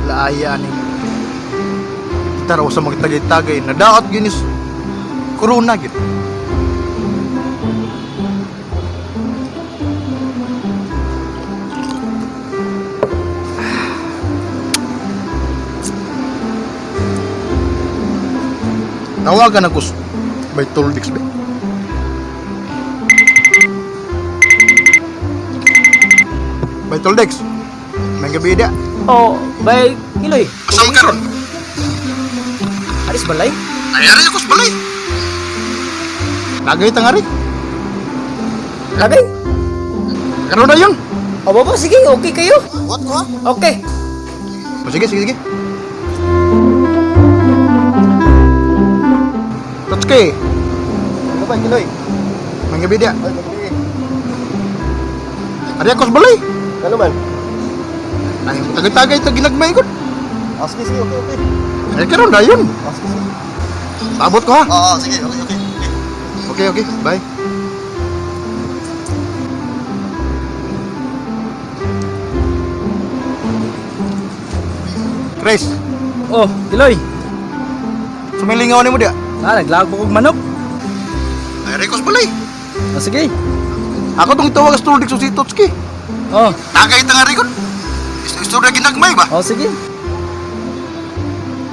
Laaya ni kita raw sa magtagay-tagay na daot ginis corona gid. Tawagan ako by Toldix ba? By Toldex. May gabi dia. Oh, bay Kiloy. Asa man karon? Aris balay? Ay ari ako sa balay. Lagay tangari. Lagay? Karon na yun. O baba, sige, okay kayo. What ko? Okay. O sige. Totski. Ano ba, Kiloy? May gabi dia. Ay, magabi. Ari ako sa balay. Ano man? Ay tagay-tagay ta ginagmay ko. Sige, okay. Ay karon na yun. Sige. Abot ko ha. Oo, sige, okay. Okay. Bye. Chris, Oh, Kiloy. sumilingaw ni mo dia. Naglag po kong manok. Ay rekos balay. O sige. Ako tong tawag sa Toldix si Totski. Oh, Tagay tangari ko. Istorya ginagmay ba? o sige.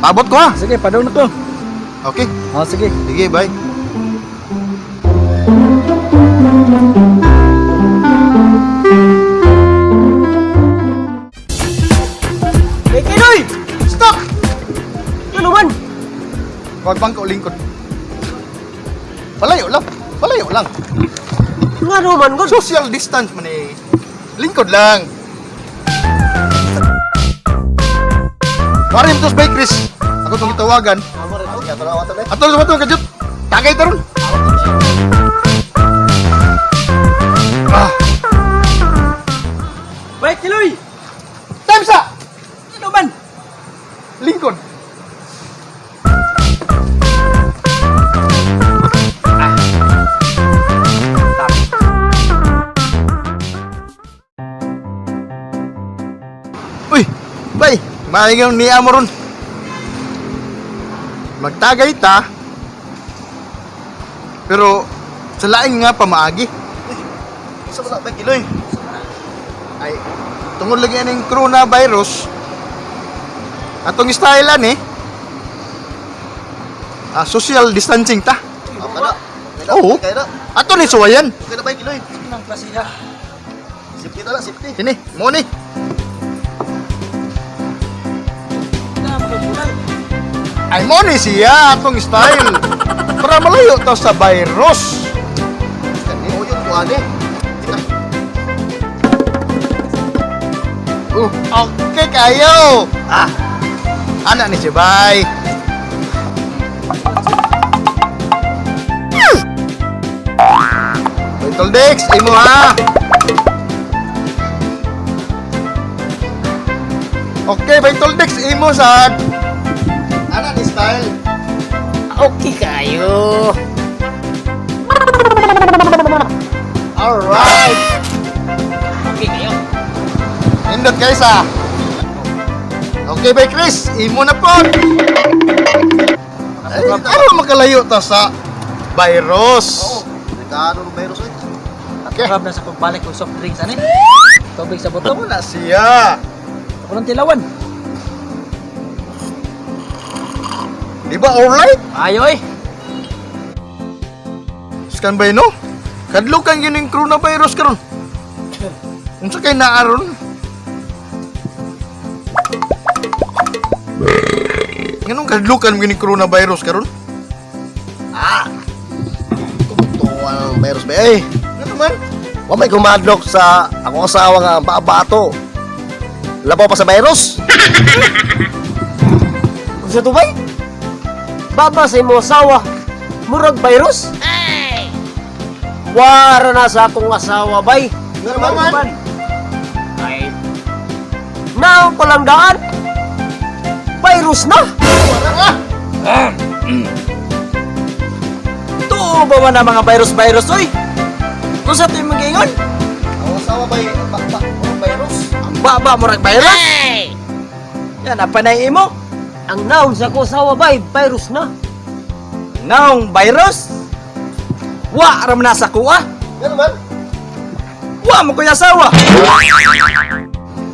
Abot ko ha. Sige, padaw na ko. Okay. O sige. Sige, bye. Hey, Kiloy! Stop! Ano man? Huwag bang ka ulingkod. Palayo lang. Nga naman, God. Social distance man eh. Lingkod lang. Marim tos bay, Chris. Ako itong itawagan. Atol sa matong kajut. Tagay taron. Wait, Kiloy! Time sa! Ano man? Lingkod. Uy! Bay! Mahingang niya mo ron. Magtagay ta. Pero sa laing nga pamaagi. Isa mo na, ba, Kiloy? Ay, tungod lagi ng coronavirus. Atong stylean eh. Social distancing ta. Kada. Oo. Kaya na. Ato ni suwayan. Okay na ba, Kiloy? Anong klase ka? Safety na lang, safety. Kini, mo ni. Ay mo ni siya atong style. Para malayo to sa virus. Hindi mo yun, kuhani. Okay kayo. Anak ni si Bay. Betul Dex, imo ha. Okay, Betul Dex, imo sad. Anak ni style. Okay kayo. Alright. Okay kayo. Indot guys ha. Okay, Bay Chris, imo na po. Ay, ano makalayo ta sa virus? Oo. Nagkaano ng virus, eh. Okay. Harap na sa pagbalik ko soft drinks, ano? Tubig sa Ito botong. mo na siya. Ako ng tilawan. Di ba alright? Ayo eh. Scan ba no? Kadlo kang yun yung coronavirus karon. Unsa kay naaron? Ganun kadlukan mo yung coronavirus karon? Tumutuwa ng virus, ba, eh. Ano man? Wa may kumadlok sa akong asawa nga baabato. Labaw pa sa virus. Kung sa tubay? Baba sa imo asawa. Murag virus? Wara na sa akong asawa, bay. Nga naman. Ay, naong ko lang daan. Virus na. Tuo ba man ang mga virus-virus, oy? Kung sa ito yung mag-ingon, Ang asawa ba'y virus? ang baba mo rin virus. Yan, napanay mo. Ang naong sa akong asawa, bay, virus na. Naong virus? Wa ram na sa kuha. Nga naman. Wa mo kuya asawa.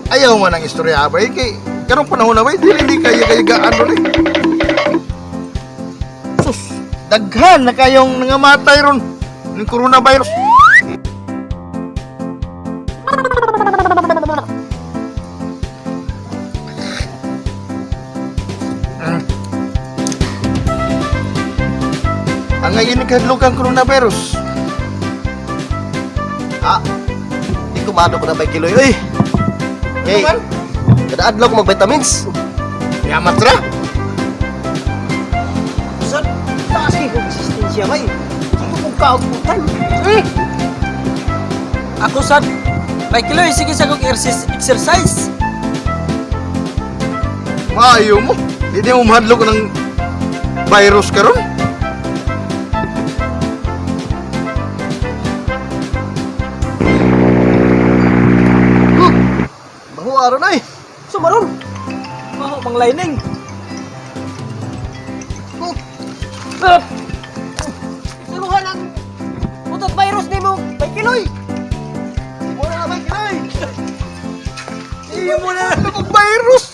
Ayaw man ang istorya ba kay karong panahon na ba hindi kaya gaan ron eh. Sus, daghan na kayong nangamatay ron ng coronavirus. Ang ngayon ikadlog ang coronavirus. Ah, di kumado ko na bay kiloy. Uy! Hey, Naman? kada adlaw ko mag-vitamins. Yamat ra. Saan? Taas kayo kong resistensya, bay. Ako kong kauputan. Ako sad. May kiloy, sige sa kong exercise. Maayo mo. Hindi mo mahadlok ng virus karon. Baho araw na eh. Sumaron. Maho, mang lining. Suruhan ang utot virus ni mo, bay kiloy. Muna na bay kiloy. Iyo mo na ng virus.